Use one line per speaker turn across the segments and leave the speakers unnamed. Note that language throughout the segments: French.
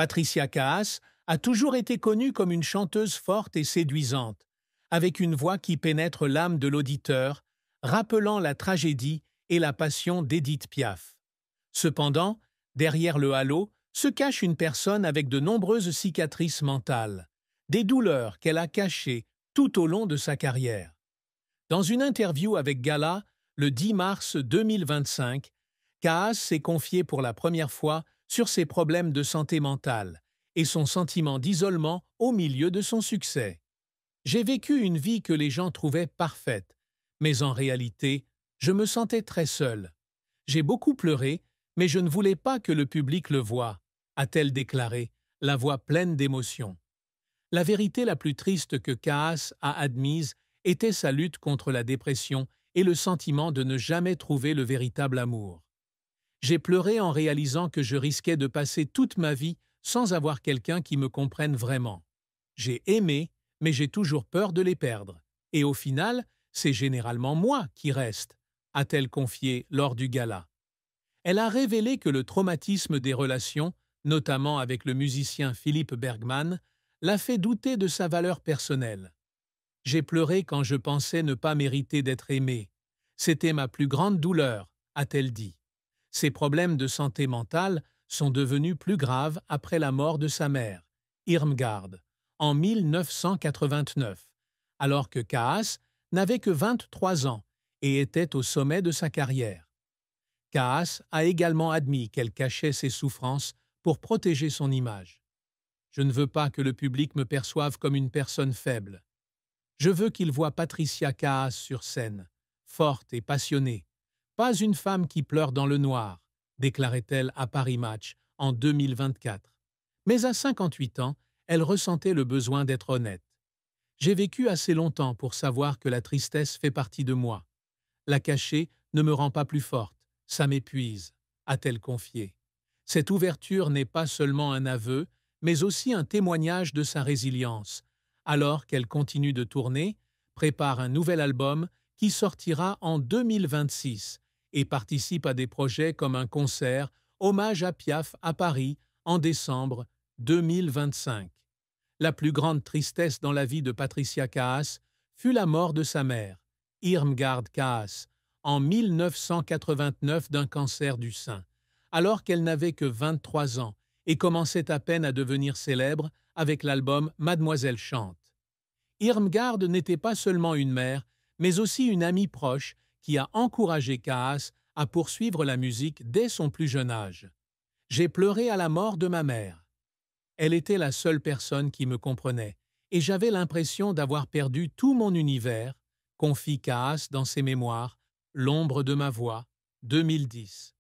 Patricia Kaas a toujours été connue comme une chanteuse forte et séduisante, avec une voix qui pénètre l'âme de l'auditeur, rappelant la tragédie et la passion d'Édith Piaf. Cependant, derrière le halo se cache une personne avec de nombreuses cicatrices mentales, des douleurs qu'elle a cachées tout au long de sa carrière. Dans une interview avec Gala, le 10 mars 2025, Kaas s'est confiée pour la première fois sur ses problèmes de santé mentale et son sentiment d'isolement au milieu de son succès. « J'ai vécu une vie que les gens trouvaient parfaite, mais en réalité, je me sentais très seule. J'ai beaucoup pleuré, mais je ne voulais pas que le public le voie », a-t-elle déclaré, la voix pleine d'émotion. La vérité la plus triste que Kaas a admise était sa lutte contre la dépression et le sentiment de ne jamais trouver le véritable amour. « J'ai pleuré en réalisant que je risquais de passer toute ma vie sans avoir quelqu'un qui me comprenne vraiment. J'ai aimé, mais j'ai toujours peur de les perdre. Et au final, c'est généralement moi qui reste », a-t-elle confié lors du gala. Elle a révélé que le traumatisme des relations, notamment avec le musicien Philippe Bergman, l'a fait douter de sa valeur personnelle. « J'ai pleuré quand je pensais ne pas mériter d'être aimée. C'était ma plus grande douleur », a-t-elle dit. Ses problèmes de santé mentale sont devenus plus graves après la mort de sa mère, Irmgard, en 1989, alors que Kaas n'avait que 23 ans et était au sommet de sa carrière. Kaas a également admis qu'elle cachait ses souffrances pour protéger son image. « Je ne veux pas que le public me perçoive comme une personne faible. Je veux qu'il voie Patricia Kaas sur scène, forte et passionnée, pas une femme qui pleure dans le noir », déclarait-elle à Paris Match en 2024. Mais à 58 ans, elle ressentait le besoin d'être honnête. « J'ai vécu assez longtemps pour savoir que la tristesse fait partie de moi. La cacher ne me rend pas plus forte, ça m'épuise », a-t-elle confié. Cette ouverture n'est pas seulement un aveu, mais aussi un témoignage de sa résilience, alors qu'elle continue de tourner, prépare un nouvel album qui sortira en 2026 et participe à des projets comme un concert hommage à Piaf à Paris en décembre 2025. La plus grande tristesse dans la vie de Patricia Kaas fut la mort de sa mère, Irmgard Kaas, en 1989 d'un cancer du sein, alors qu'elle n'avait que 23 ans et commençait à peine à devenir célèbre avec l'album Mademoiselle chante. Irmgard n'était pas seulement une mère, mais aussi une amie proche qui a encouragé Kaas à poursuivre la musique dès son plus jeune âge. « J'ai pleuré à la mort de ma mère. Elle était la seule personne qui me comprenait, et j'avais l'impression d'avoir perdu tout mon univers », confie Kaas dans ses mémoires « L'ombre de ma voix » 2010.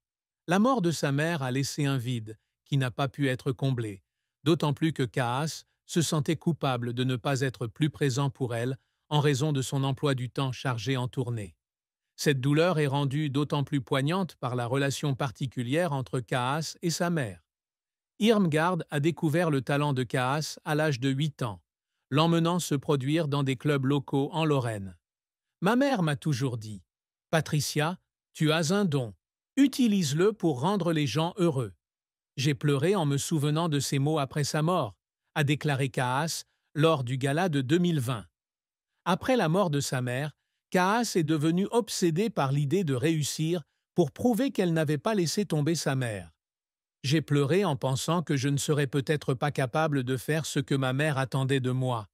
La mort de sa mère a laissé un vide qui n'a pas pu être comblé, d'autant plus que Kaas se sentait coupable de ne pas être plus présent pour elle en raison de son emploi du temps chargé en tournée. Cette douleur est rendue d'autant plus poignante par la relation particulière entre Kaas et sa mère. Irmgard a découvert le talent de Kaas à l'âge de 8 ans, l'emmenant se produire dans des clubs locaux en Lorraine. « Ma mère m'a toujours dit « Patricia, tu as un don, utilise-le pour rendre les gens heureux. » J'ai pleuré en me souvenant de ces mots après sa mort, a déclaré Kaas lors du gala de 2020. Après la mort de sa mère, Kaas est devenue obsédée par l'idée de réussir pour prouver qu'elle n'avait pas laissé tomber sa mère. « J'ai pleuré en pensant que je ne serais peut-être pas capable de faire ce que ma mère attendait de moi.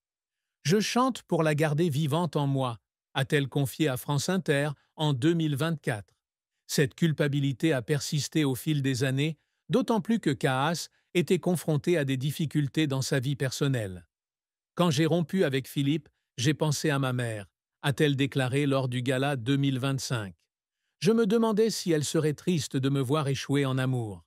Je chante pour la garder vivante en moi », a-t-elle confié à France Inter en 2024. Cette culpabilité a persisté au fil des années, d'autant plus que Kaas était confrontée à des difficultés dans sa vie personnelle. « Quand j'ai rompu avec Philippe, j'ai pensé à ma mère », a-t-elle déclaré lors du gala 2025. « Je me demandais si elle serait triste de me voir échouer en amour.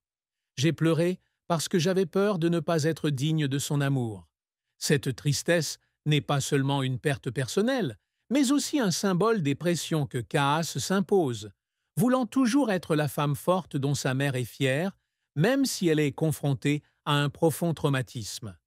J'ai pleuré parce que j'avais peur de ne pas être digne de son amour. Cette tristesse n'est pas seulement une perte personnelle, mais aussi un symbole des pressions que Kaas s'impose, voulant toujours être la femme forte dont sa mère est fière, même si elle est confrontée à un profond traumatisme. »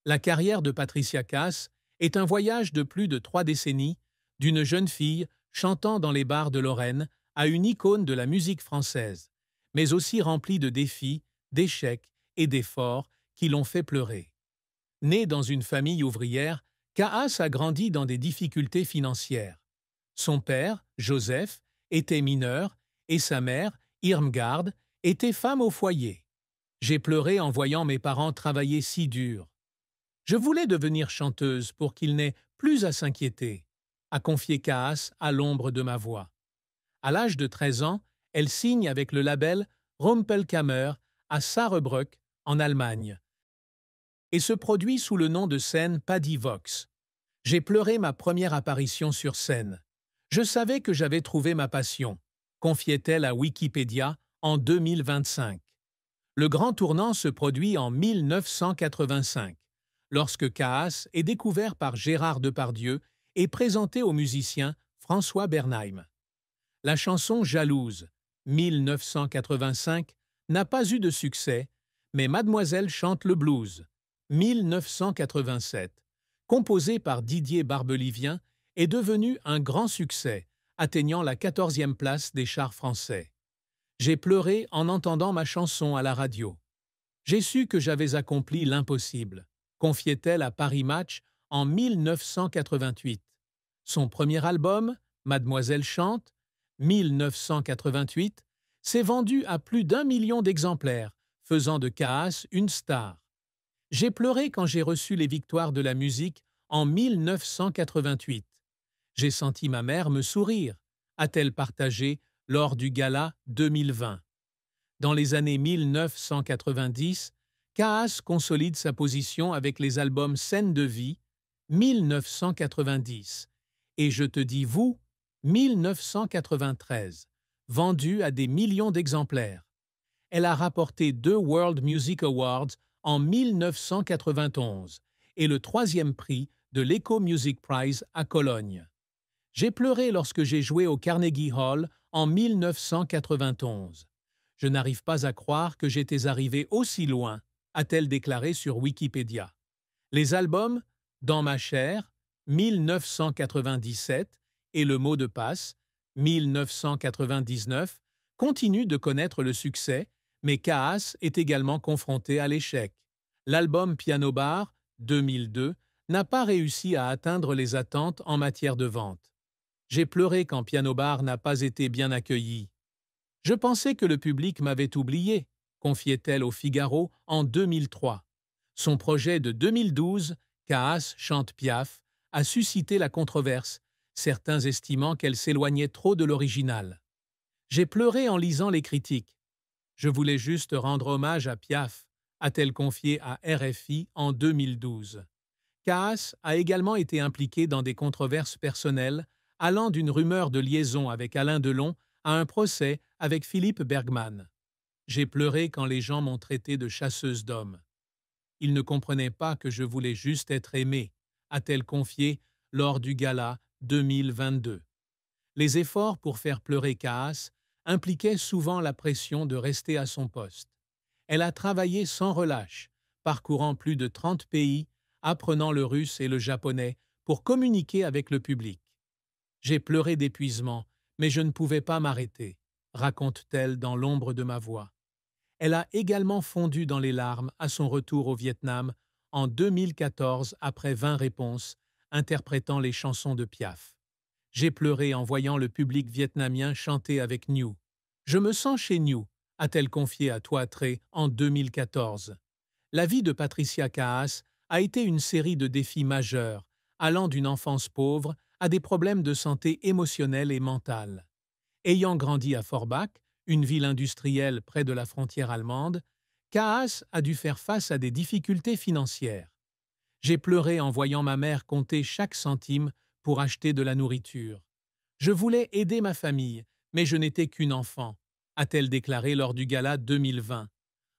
La carrière de Patricia Kaas est un voyage de plus de 3 décennies, d'une jeune fille chantant dans les bars de Lorraine à une icône de la musique française, mais aussi remplie de défis, d'échecs et d'efforts qui l'ont fait pleurer. Né dans une famille ouvrière, Kaas a grandi dans des difficultés financières. Son père, Joseph, était mineur et sa mère, Irmgard, était femme au foyer. J'ai pleuré en voyant mes parents travailler si dur. Je voulais devenir chanteuse pour qu'ils n'aient plus à s'inquiéter, a confié Kaas à l'ombre de ma voix. À l'âge de 13 ans, elle signe avec le label Rumpelkammer à Saarbrück, en Allemagne, et se produit sous le nom de scène Paddy Vox. J'ai pleuré ma première apparition sur scène. Je savais que j'avais trouvé ma passion, confiait-elle à Wikipédia en 2025. Le grand tournant se produit en 1985, lorsque Kaas est découvert par Gérard Depardieu et présenté au musicien François Bernheim. La chanson Jalouse, 1985, n'a pas eu de succès, mais Mademoiselle chante le blues, 1987, composé par Didier Barbelivien, est devenu un grand succès, atteignant la 14e place des charts français. J'ai pleuré en entendant ma chanson à la radio. J'ai su que j'avais accompli l'impossible, confiait-elle à Paris Match en 1988. Son premier album, Mademoiselle chante, 1988, s'est vendu à plus d'1 million d'exemplaires, faisant de Kaas une star. J'ai pleuré quand j'ai reçu les victoires de la musique en 1988. J'ai senti ma mère me sourire, a-t-elle partagé lors du gala 2020. Dans les années 1990, Kaas consolide sa position avec les albums Scène de vie, 1990, et Je te dis vous, 1993, vendus à des millions d'exemplaires. Elle a rapporté 2 World Music Awards en 1991 et le 3e prix de l'Echo Music Prize à Cologne. J'ai pleuré lorsque j'ai joué au Carnegie Hall en 1991. Je n'arrive pas à croire que j'étais arrivé aussi loin, a-t-elle déclaré sur Wikipédia. Les albums Dans ma chair, 1997, et Le mot de passe, 1999, continuent de connaître le succès, mais Kaas est également confronté à l'échec. L'album Piano Bar, 2002, n'a pas réussi à atteindre les attentes en matière de vente. J'ai pleuré quand Piano Bar n'a pas été bien accueilli. Je pensais que le public m'avait oublié, confiait-elle au Figaro en 2003. Son projet de 2012, Kaas chante Piaf, a suscité la controverse, certains estimant qu'elle s'éloignait trop de l'original. J'ai pleuré en lisant les critiques. Je voulais juste rendre hommage à Piaf, a-t-elle confié à RFI en 2012. Kaas a également été impliqué dans des controverses personnelles, allant d'une rumeur de liaison avec Alain Delon à un procès avec Philippe Bergman. J'ai pleuré quand les gens m'ont traité de chasseuse d'hommes. Ils ne comprenaient pas que je voulais juste être aimée, a-t-elle confié lors du gala 2022. Les efforts pour faire pleurer Kaas impliquaient souvent la pression de rester à son poste. Elle a travaillé sans relâche, parcourant plus de 30 pays, apprenant le russe et le japonais pour communiquer avec le public. J'ai pleuré d'épuisement, mais je ne pouvais pas m'arrêter, raconte-t-elle dans l'ombre de ma voix. Elle a également fondu dans les larmes à son retour au Vietnam en 2014 après 20 réponses, interprétant les chansons de Piaf. J'ai pleuré en voyant le public vietnamien chanter avec New. Je me sens chez New, a-t-elle confié à Toi Tré en 2014. La vie de Patricia Kaas a été une série de défis majeurs, allant d'une enfance pauvre à des problèmes de santé émotionnelle et mentale. Ayant grandi à Forbach, une ville industrielle près de la frontière allemande, Kaas a dû faire face à des difficultés financières. J'ai pleuré en voyant ma mère compter chaque centime pour acheter de la nourriture. Je voulais aider ma famille, mais je n'étais qu'une enfant, a-t-elle déclaré lors du gala 2020.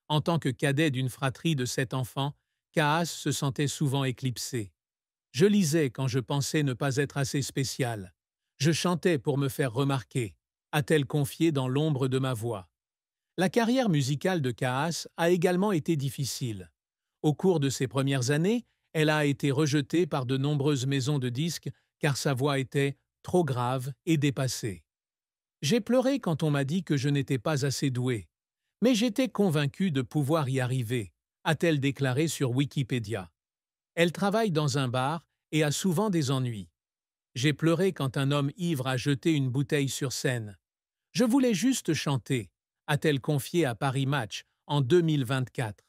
En tant que cadet d'une fratrie de 7 enfants, Kaas se sentait souvent éclipsé. Je lisais quand je pensais ne pas être assez spécial. Je chantais pour me faire remarquer, a-t-elle confié dans l'ombre de ma voix. La carrière musicale de Kaas a également été difficile. Au cours de ses premières années, elle a été rejetée par de nombreuses maisons de disques car sa voix était trop grave et dépassée. J'ai pleuré quand on m'a dit que je n'étais pas assez doué, mais j'étais convaincu de pouvoir y arriver, a-t-elle déclaré sur Wikipédia. Elle travaille dans un bar et a souvent des ennuis. J'ai pleuré quand un homme ivre a jeté une bouteille sur scène. Je voulais juste chanter, a-t-elle confié à Paris Match en 2024.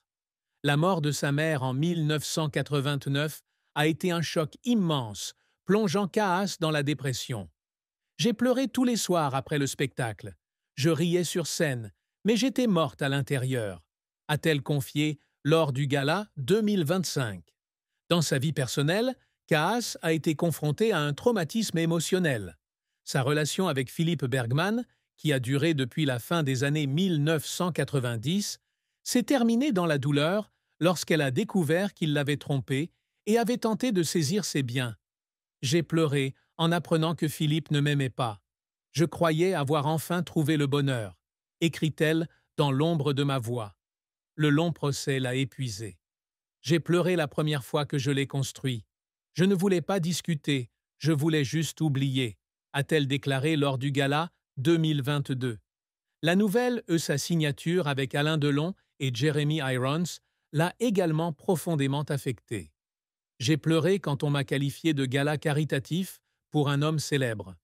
La mort de sa mère en 1989 a été un choc immense, plongeant Kaas dans la dépression. J'ai pleuré tous les soirs après le spectacle. Je riais sur scène, mais j'étais morte à l'intérieur, a-t-elle confié lors du gala 2025. Dans sa vie personnelle, Kaas a été confronté à un traumatisme émotionnel. Sa relation avec Philippe Bergman, qui a duré depuis la fin des années 1990, s'est terminée dans la douleur lorsqu'elle a découvert qu'il l'avait trompée et avait tenté de saisir ses biens. J'ai pleuré en apprenant que Philippe ne m'aimait pas. Je croyais avoir enfin trouvé le bonheur, écrit-elle dans l'ombre de ma voix. Le long procès l'a épuisée. J'ai pleuré la première fois que je l'ai construit. Je ne voulais pas discuter, je voulais juste oublier, a-t-elle déclaré lors du gala 2022. La nouvelle sa signature avec Alain Delon et Jeremy Irons l'a également profondément affectée. J'ai pleuré quand on m'a qualifié de gala caritatif pour un homme célèbre.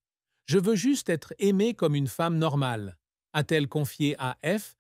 Je veux juste être aimée comme une femme normale, a-t-elle confié à F